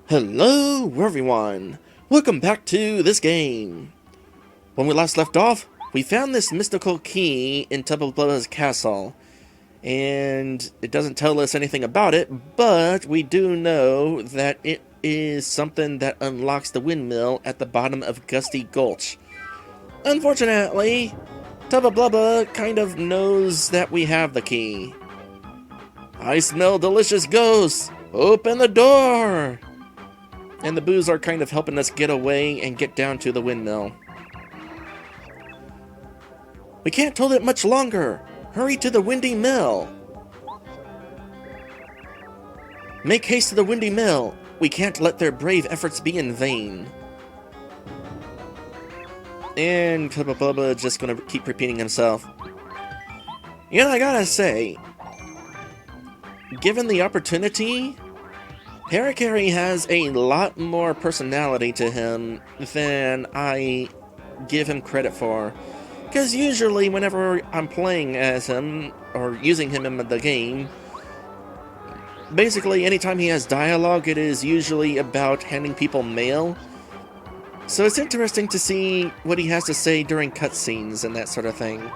Hello everyone! Welcome back to this game! When we last left off, we found this mystical key in Tubba's castle. And it doesn't tell us anything about it, but we do know that it is something that unlocks the windmill at the bottom of Gusty Gulch. Unfortunately, Blubba kind of knows that we have the key. I smell delicious ghosts! Open the door! And the boos are kind of helping us get away and get down to the windmill. We can't hold it much longer! Hurry to the windy mill! Make haste to the windy mill! We can't let their brave efforts be in vain. And Blubba just gonna keep repeating himself. You know, I gotta say, given the opportunity, Harikari has a lot more personality to him than I give him credit for. Because usually whenever I'm playing as him, or using him in the game, basically anytime he has dialogue, it is usually about handing people mail. So it's interesting to see what he has to say during cutscenes and that sort of thing.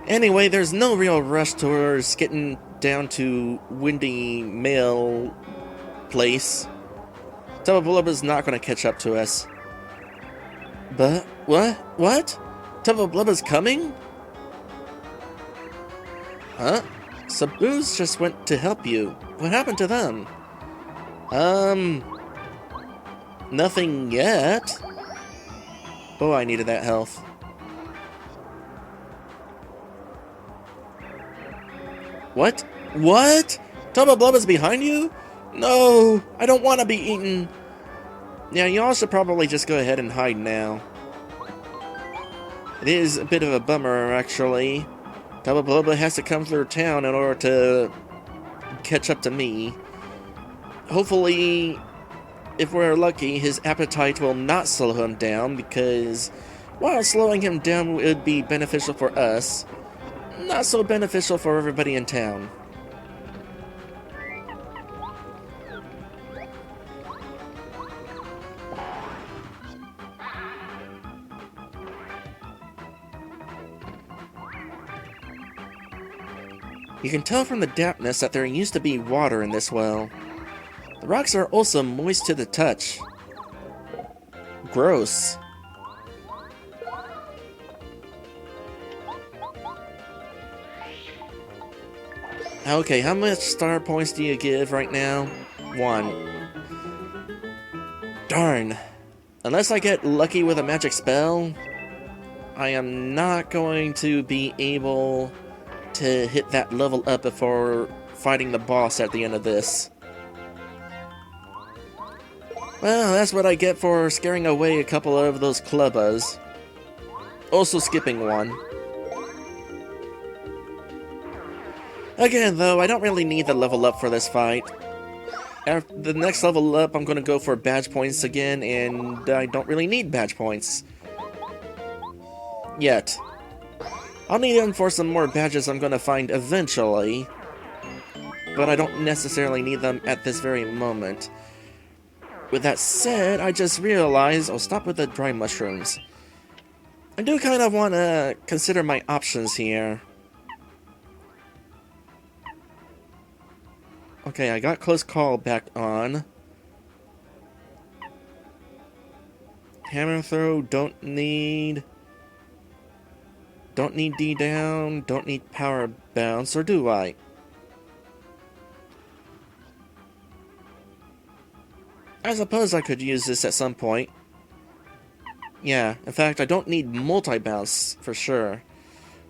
Anyway, there's no real rush towards getting down to Windy Mail place. Blubba's not going to catch up to us. But, what? Blubba's coming? Huh? Saboos just went to help you. What happened to them? Nothing yet. Oh, I needed that health. What? What? Blubba's behind you? No, I don't want to be eaten. Yeah, y'all should probably just go ahead and hide now. It is a bit of a bummer, actually. Blubba has to come through town in order to catch up to me. Hopefully, if we're lucky, his appetite will not slow him down, because while slowing him down would be beneficial for us, not so beneficial for everybody in town. You can tell from the dampness that there used to be water in this well. The rocks are also moist to the touch. Gross. Okay, how much star points do you give right now? 1. Darn. Unless I get lucky with a magic spell, I am not going to be able to hit that level up before fighting the boss at the end of this. Well, that's what I get for scaring away a couple of those Clubbas. Also skipping one. Again, though, I don't really need the level up for this fight. After the next level up, I'm going to go for badge points again, and I don't really need badge points. Yet. I'll need them for some more badges I'm going to find eventually, but I don't necessarily need them at this very moment. With that said, I just realized I'll stop with the dry mushrooms. I do kind of want to consider my options here. Okay, I got close call back on. Hammer throw, don't need D down, don't need power bounce, or do I? I suppose I could use this at some point. Yeah, in fact, I don't need multi-bounce for sure.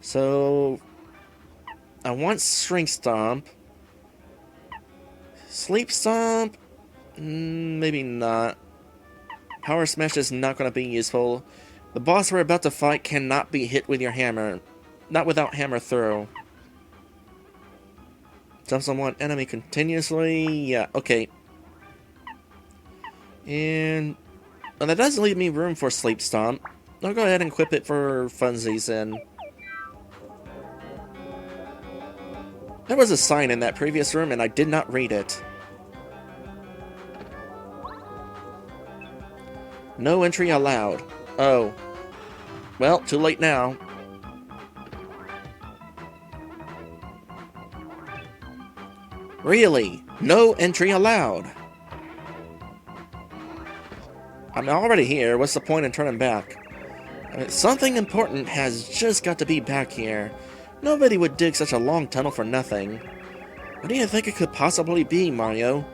So, I want Shrink Stomp. Sleep Stomp? Maybe not. Power Smash is not going to be useful. The boss we're about to fight cannot be hit with your hammer. Not without hammer throw. Jumps on one enemy continuously. Yeah, okay. And that does leave me room for Sleep Stomp. I'll go ahead and equip it for funsies and There was a sign in that previous room and I did not read it. No entry allowed. Oh. Well, too late now. Really? No entry allowed. I'm already here. What's the point in turning back? I mean, something important has just got to be back here. Nobody would dig such a long tunnel for nothing. What do you think it could possibly be, Mario?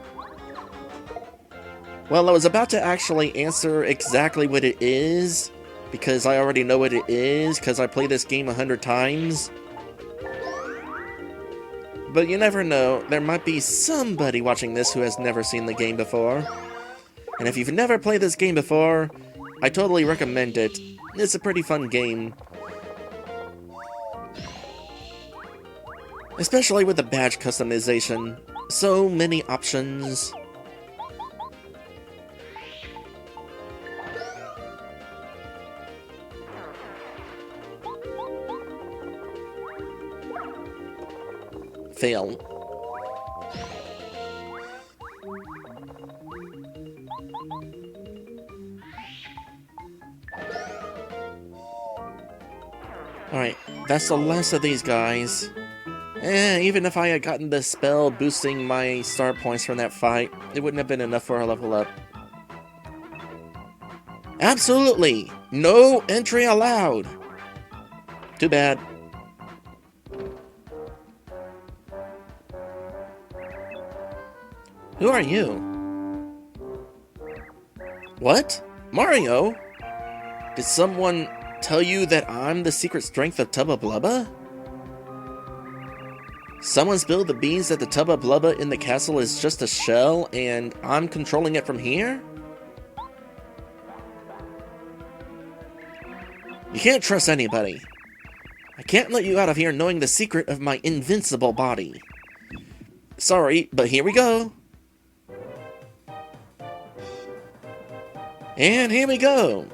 Well, I was about to actually answer exactly what it is, because I already know what it is, because I played this game 100 times. But you never know, there might be somebody watching this who has never seen the game before. And if you've never played this game before, I totally recommend it. It's a pretty fun game. Especially with the badge customization. So many options. Fail. Alright, that's the last of these guys. Even if I had gotten the spell boosting my star points from that fight, it wouldn't have been enough for a level up. Absolutely! No entry allowed! Too bad. Who are you? What? Mario? Did someone tell you that I'm the secret strength of Tubba Blubba? Someone spilled the beans that the Tubba Blubba in the castle is just a shell, and I'm controlling it from here? You can't trust anybody. I can't let you out of here knowing the secret of my invincible body. Sorry, but here we go. And here we go.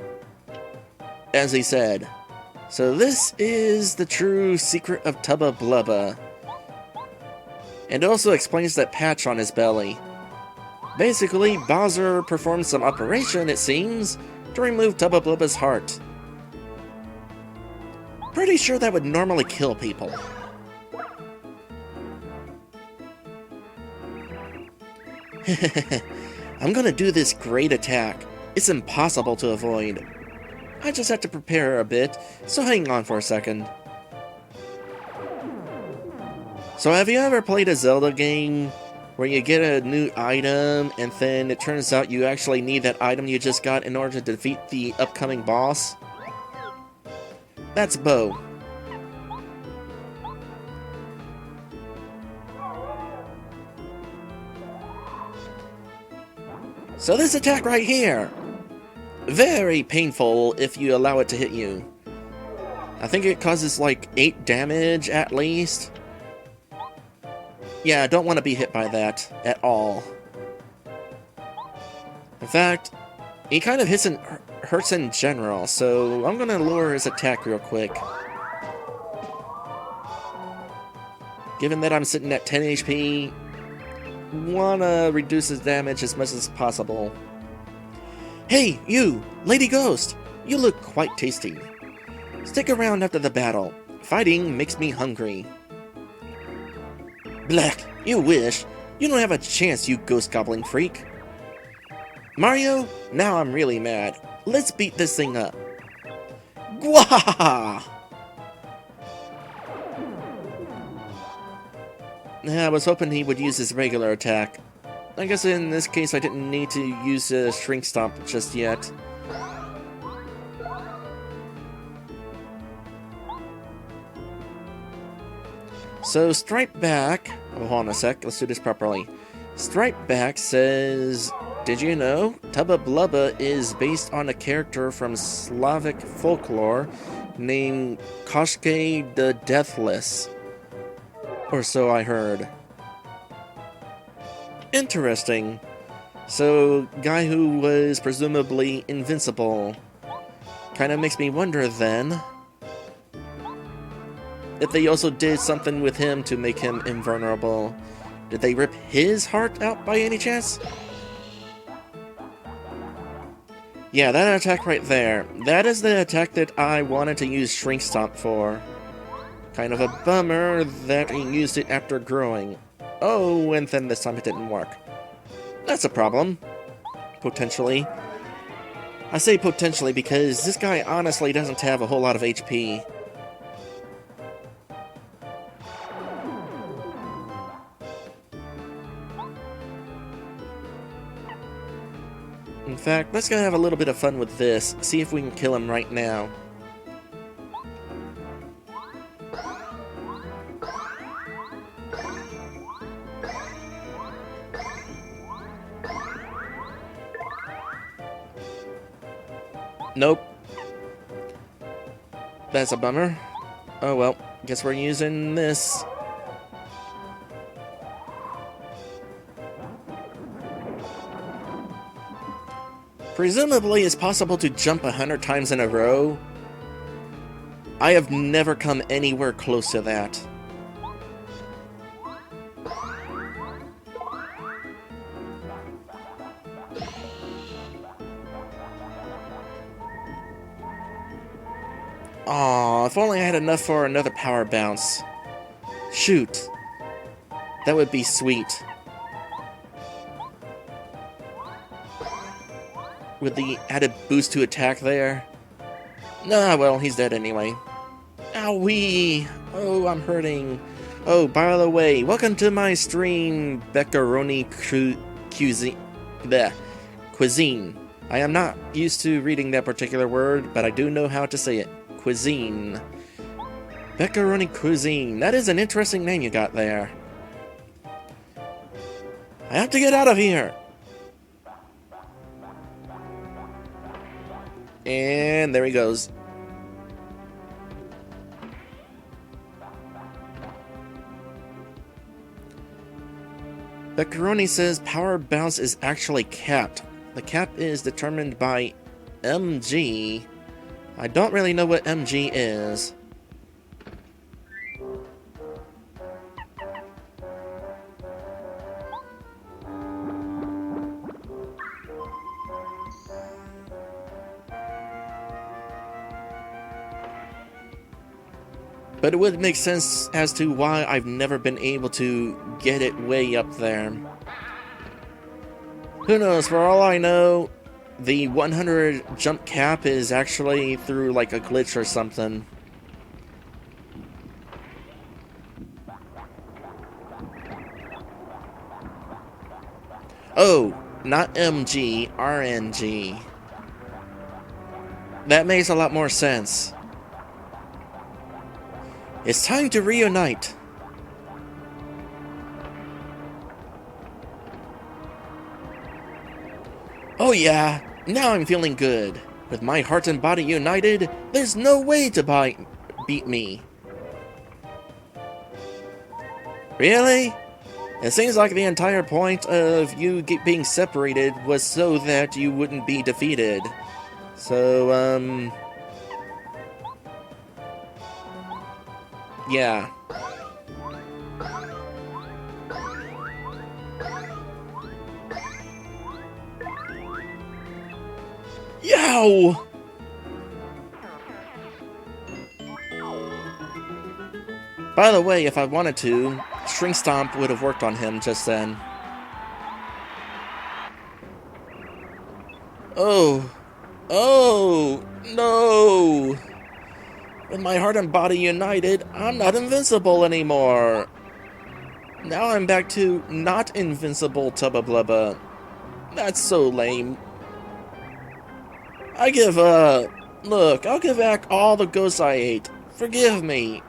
As he said. So this is the true secret of Tubba Blubba. And it also explains that patch on his belly. Basically, Bowser performed some operation, it seems, to remove Tubba Blubba's heart. Pretty sure that would normally kill people. I'm gonna do this great attack. It's impossible to avoid. I just have to prepare a bit, so hang on for a second. So have you ever played a Zelda game where you get a new item and then it turns out you actually need that item you just got in order to defeat the upcoming boss? That's Bo. So this attack right here, very painful if you allow it to hit you. I think it causes like 8 damage at least. Yeah, I don't want to be hit by that at all. In fact, he kind of hurts in general, so I'm gonna lower his attack real quick. Given that I'm sitting at 10 HP, wanna reduce his damage as much as possible. Hey, you! Lady Ghost! You look quite tasty. Stick around after the battle. Fighting makes me hungry. Blech! You wish! You don't have a chance, you ghost goblin freak! Mario, now I'm really mad. Let's beat this thing up. Gwahaha! I was hoping he would use his regular attack. I guess in this case I didn't need to use a Shrink Stomp just yet. So Stripe Back, oh, hold on a sec, let's do this properly. Stripe Back says, did you know Tubba Blubba is based on a character from Slavic folklore named Koshke the Deathless? Or so I heard. Interesting. So, guy who was presumably invincible. Kinda makes me wonder then. if they also did something with him to make him invulnerable. Did they rip his heart out by any chance? Yeah, that attack right there. That is the attack that I wanted to use Shrink Stomp for. Kind of a bummer that he used it after growing. Oh, and then this time it didn't work. That's a problem. Potentially. I say potentially because this guy honestly doesn't have a whole lot of HP. In fact, let's go have a little bit of fun with this. See if we can kill him right now. Nope. That's a bummer. Oh well, guess we're using this. Presumably it's possible to jump 100 times in a row. I have never come anywhere close to that. Aw, if only I had enough for another power bounce. Shoot. That would be sweet. With the added boost to attack there. Nah, well, he's dead anyway. Owie! Oh, I'm hurting. Oh, by the way, welcome to my stream, Beccaroni Cuisine. I am not used to reading that particular word, but I do know how to say it. Cuisine. Beccaroni Cuisine. That is an interesting name you got there. I have to get out of here! And there he goes. Beccaroni says power bounce is actually capped. The cap is determined by MG. I don't really know what MG is. But it would make sense as to why I've never been able to get it way up there. Who knows, for all I know, the 100 jump cap is actually through like a glitch or something. Oh, not MG, RNG. That makes a lot more sense. It's time to reunite. Oh yeah, now I'm feeling good. With my heart and body united, there's no way to beat me. Really? It seems like the entire point of you being separated was so that you wouldn't be defeated. So, yeah. Yow! By the way, if I wanted to, Shrink Stomp would have worked on him just then. Oh. Oh, no! With my heart and body united, I'm not invincible anymore. Now I'm back to not invincible Tubba Blubba. That's so lame. I give up. Look, I'll give back all the ghosts I ate. Forgive me.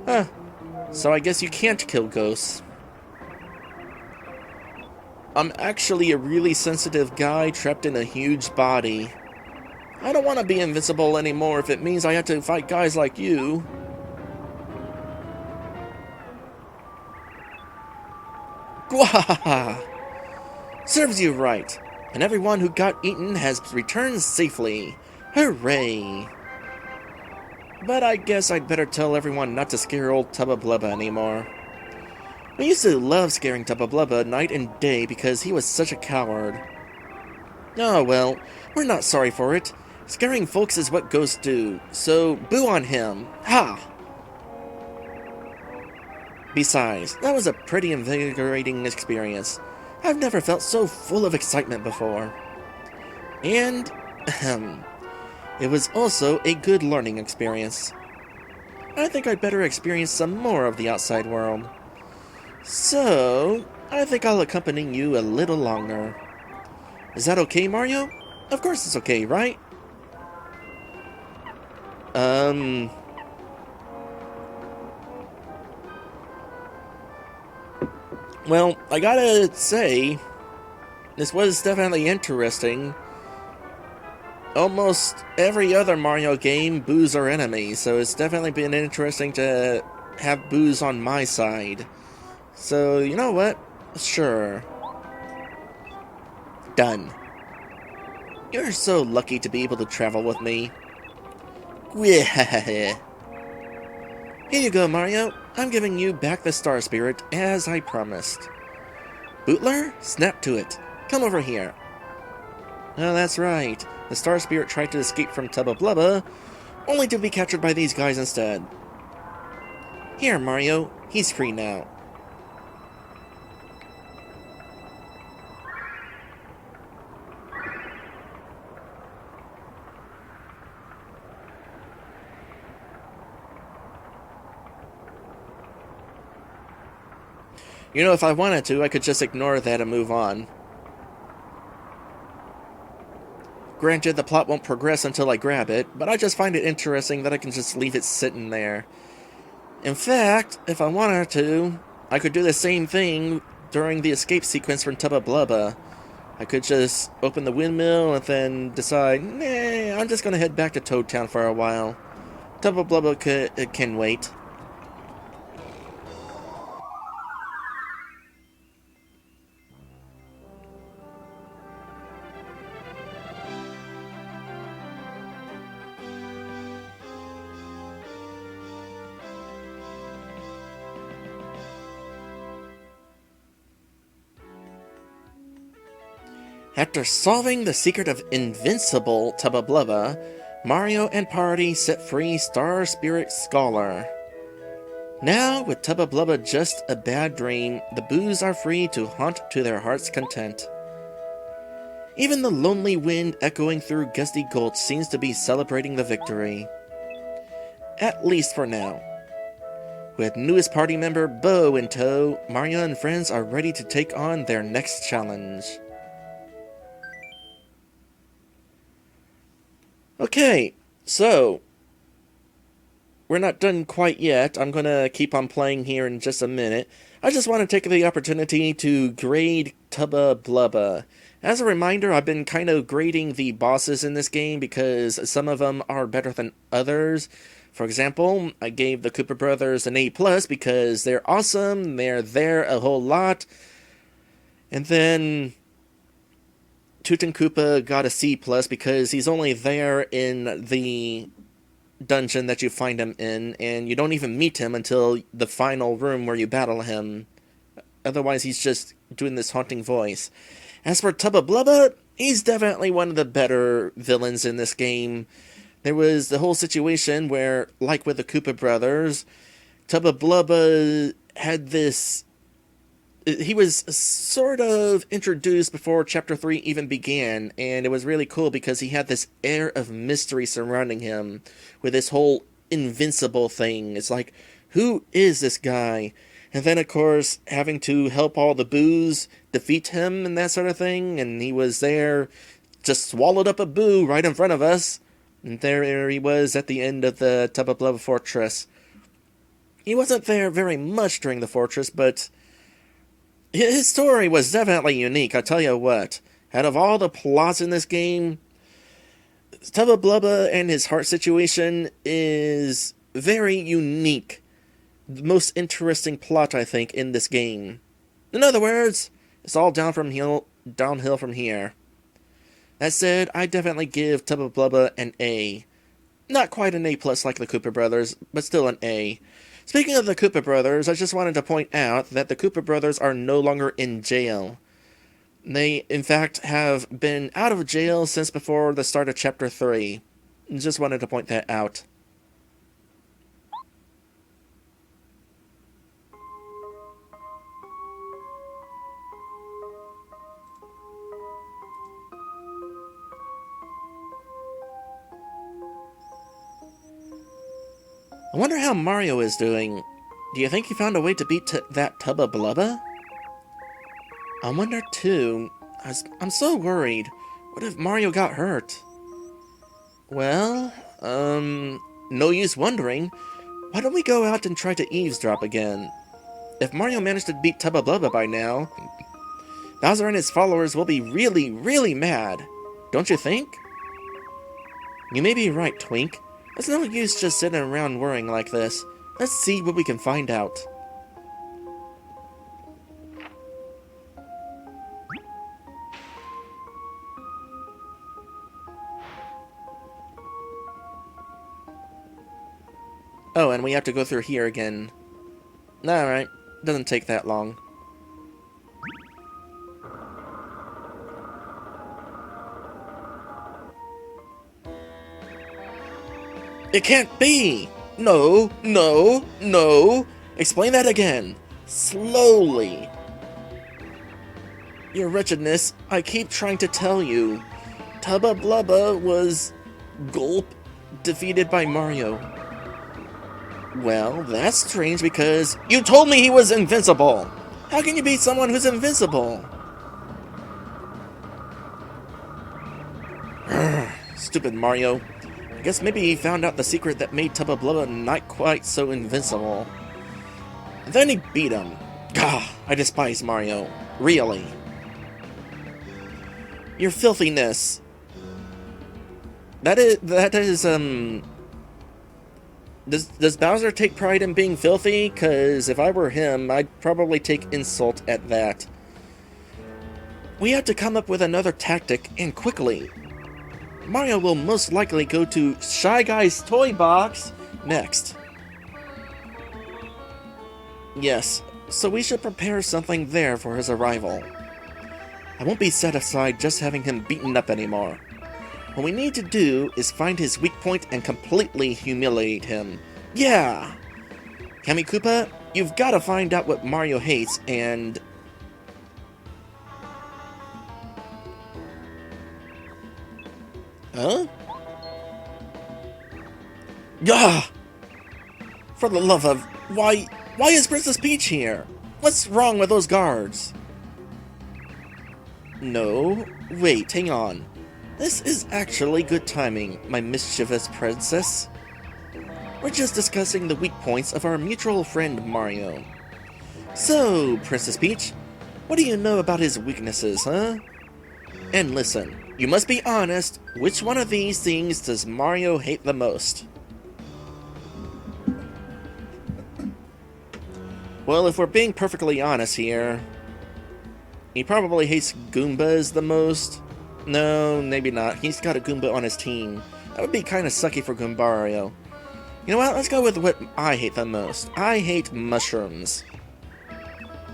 Huh. So I guess you can't kill ghosts. I'm actually a really sensitive guy trapped in a huge body. I don't want to be invincible anymore if it means I have to fight guys like you. Gwahaha! Serves you right. And everyone who got eaten has returned safely. Hooray! But I guess I'd better tell everyone not to scare old Tubba Blubba anymore. We used to love scaring Tubba Blubba night and day because he was such a coward. Oh well, we're not sorry for it. Scaring folks is what ghosts do, so boo on him. Ha! Besides, that was a pretty invigorating experience. I've never felt so full of excitement before. And, it was also a good learning experience. I think I'd better experience some more of the outside world. So, I think I'll accompany you a little longer. Is that okay, Mario? Of course it's okay, right? Well, I gotta say, this was definitely interesting. Almost every other Mario game, boos are enemies, so it's definitely been interesting to have boos on my side. So, you know what? Sure. Done. You're so lucky to be able to travel with me. Here you go, Mario. I'm giving you back the Star Spirit, as I promised. Bootler, snap to it. Come over here. Oh, that's right. The Star Spirit tried to escape from Tubba Blubba, only to be captured by these guys instead. Here, Mario. He's free now. You know, if I wanted to, I could just ignore that and move on. Granted, the plot won't progress until I grab it, but I just find it interesting that I can just leave it sitting there. In fact, if I wanted to, I could do the same thing during the escape sequence from Tubba Blubba. I could just open the windmill and then decide, nah, I'm just gonna head back to Toad Town for a while. Tubba Blubba can wait. After solving the secret of invincible Tubba Blubba, Mario and party set free Star Spirit Scholar. Now, with Tubba Blubba just a bad dream, the boos are free to haunt to their heart's content. Even the lonely wind echoing through gusty gulch seems to be celebrating the victory. At least for now. With newest party member Bo in tow, Mario and friends are ready to take on their next challenge. Okay, so we're not done quite yet. I'm gonna keep on playing here in just a minute. I just want to take the opportunity to grade Tubba Blubba. As a reminder, I've been kind of grading the bosses in this game because some of them are better than others. For example, I gave the Koopa Brothers an A+ because they're awesome, they're there a whole lot. And then Tootin' Koopa got a C+ because he's only there in the dungeon that you find him in, and you don't even meet him until the final room where you battle him. Otherwise, he's just doing this haunting voice. As for Tubba Blubba, he's definitely one of the better villains in this game. There was the whole situation where, like with the Koopa Brothers, Tubba Blubba had this... He was sort of introduced before Chapter 3 even began, and it was really cool because he had this air of mystery surrounding him with this whole invincible thing. It's like, who is this guy? And then, of course, having to help all the boos defeat him and that sort of thing, and he was there, just swallowed up a boo right in front of us, and there he was at the end of the Tubba Blubba Fortress. He wasn't there very much during the fortress, but his story was definitely unique, I tell you what. Out of all the plots in this game, Tubba Blubba and his heart situation is very unique. The most interesting plot, I think, in this game. In other words, it's all downhill from here. That said, I definitely give Tubba Blubba an A. Not quite an A plus like the Koopa Brothers, but still an A. Speaking of the Koopa Brothers, I just wanted to point out that the Koopa Brothers are no longer in jail. They, in fact, have been out of jail since before the start of Chapter 3. Just wanted to point that out. I wonder how Mario is doing. Do you think he found a way to beat that Tubba Blubba? I wonder too. I'm so worried. What if Mario got hurt? Well, no use wondering. Why don't we go out and try to eavesdrop again? If Mario managed to beat Tubba Blubba by now, Bowser and his followers will be really, really mad. Don't you think? You may be right, Twink. There's no use just sitting around worrying like this. Let's see what we can find out. Oh, and we have to go through here again. Alright, doesn't take that long. It can't be! No, no, no! Explain that again. Slowly. Your wretchedness, I keep trying to tell you. Tubba Blubba was... gulp, defeated by Mario. Well, that's strange because you told me he was invincible! How can you beat someone who's invincible? Stupid Mario. I guess maybe he found out the secret that made Tubba Blubba not quite so invincible. And then he beat him. Gah, I despise Mario. Really. Your filthiness. That is, Does Bowser take pride in being filthy? 'Cause if I were him, I'd probably take insult at that. We have to come up with another tactic, and quickly. Mario will most likely go to Shy Guy's toy box next. Yes, so we should prepare something there for his arrival. I won't be satisfied just having him beaten up anymore. What we need to do is find his weak point and completely humiliate him. Yeah! Kammy Koopa, you've got to find out what Mario hates and... Huh? Gah! For the love of... Why is Princess Peach here? What's wrong with those guards? No, wait, hang on. This is actually good timing, my mischievous princess. We're just discussing the weak points of our mutual friend Mario. So, Princess Peach, what do you know about his weaknesses, huh? And listen, you must be honest, which one of these things does Mario hate the most? Well, if we're being perfectly honest here, he probably hates Goombas the most. No, maybe not. He's got a Goomba on his team. That would be kind of sucky for Goombario. You know what? Let's go with what I hate the most. I hate mushrooms.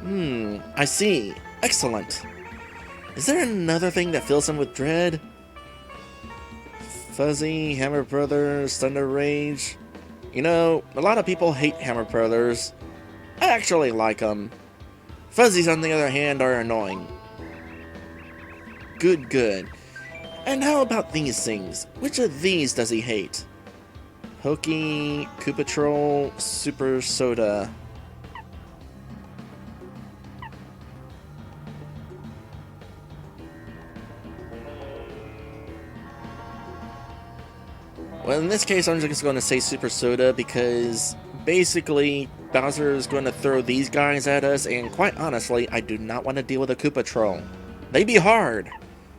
I see. Excellent. Is there another thing that fills him with dread? Fuzzy, Hammer Brothers, Thunder Rage. You know, a lot of people hate Hammer Brothers. I actually like them. Fuzzies, on the other hand, are annoying. Good, good. And how about these things? Which of these does he hate? Hokey, Koopa Troll, Super Soda. Well, in this case, I'm just going to say Super Soda because basically Bowser is going to throw these guys at us, and quite honestly, I do not want to deal with a Koopa Troll. They be hard.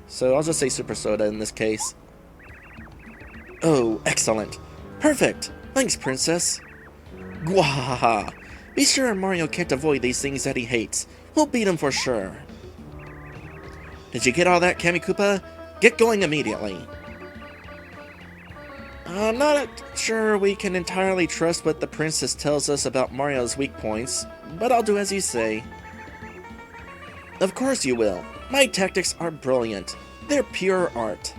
So I'll just say Super Soda in this case. Oh, excellent. Perfect. Thanks, Princess. Gwahaha. Be sure Mario can't avoid these things that he hates. We'll beat him for sure. Did you get all that, Kammy Koopa? Get going immediately. I'm not sure we can entirely trust what the princess tells us about Mario's weak points, but I'll do as you say. Of course you will. My tactics are brilliant. They're pure art.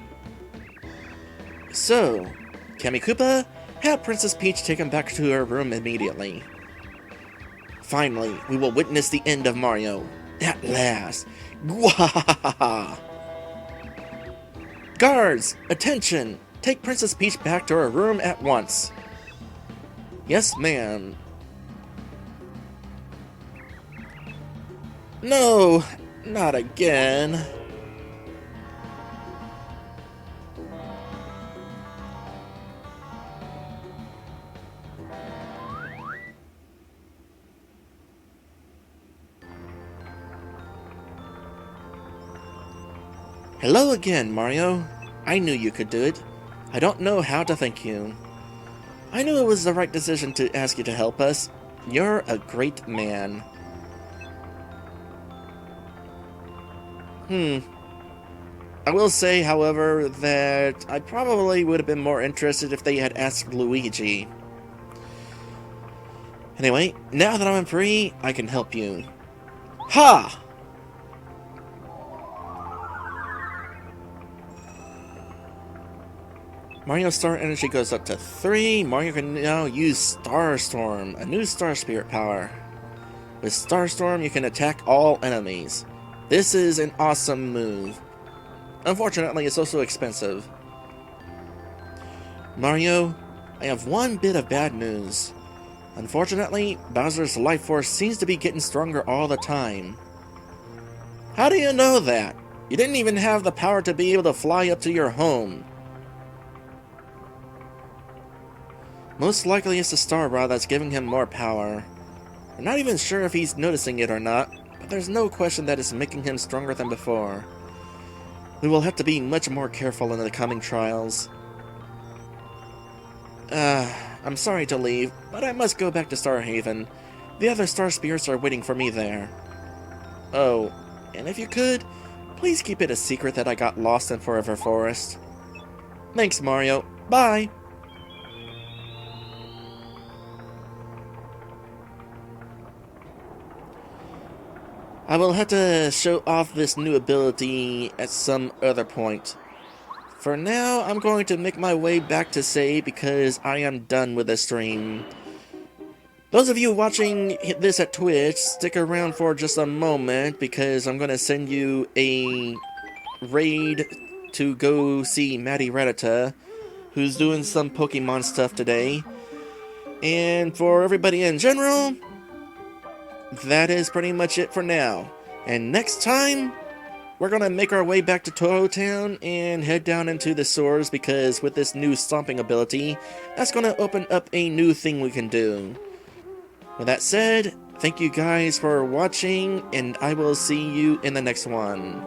So, Kamikupa, have Princess Peach taken back to her room immediately. Finally, we will witness the end of Mario. At last. Gwahahaha! Guards, attention! Take Princess Peach back to her room at once. Yes, ma'am. No, not again. Hello again, Mario. I knew you could do it. I don't know how to thank you. I knew it was the right decision to ask you to help us. You're a great man. I will say, however, that I probably would have been more interested if they had asked Luigi. Anyway, now that I'm free, I can help you. Ha! Mario's star energy goes up to 3. Mario can now use Starstorm, a new star spirit power. With Starstorm, you can attack all enemies. This is an awesome move. Unfortunately, it's also expensive. Mario, I have one bit of bad news. Unfortunately, Bowser's life force seems to be getting stronger all the time. How do you know that? You didn't even have the power to be able to fly up to your home. Most likely it's the star rod that's giving him more power. I'm not even sure if he's noticing it or not, but there's no question that it's making him stronger than before. We will have to be much more careful in the coming trials. I'm sorry to leave, but I must go back to Star Haven. The other star spirits are waiting for me there. Oh, and if you could, please keep it a secret that I got lost in Forever Forest. Thanks, Mario. Bye! I will have to show off this new ability at some other point. For now, I'm going to make my way back to save because I am done with this stream. Those of you watching this at Twitch, stick around for just a moment because I'm going to send you a raid to go see Maddie Rattata, who's doing some Pokemon stuff today. And for everybody in general, that is pretty much it for now. And next time, we're gonna make our way back to Toho Town and head down into the sewers because with this new stomping ability, that's gonna open up a new thing we can do. With that said, thank you guys for watching, and I will see you in the next one.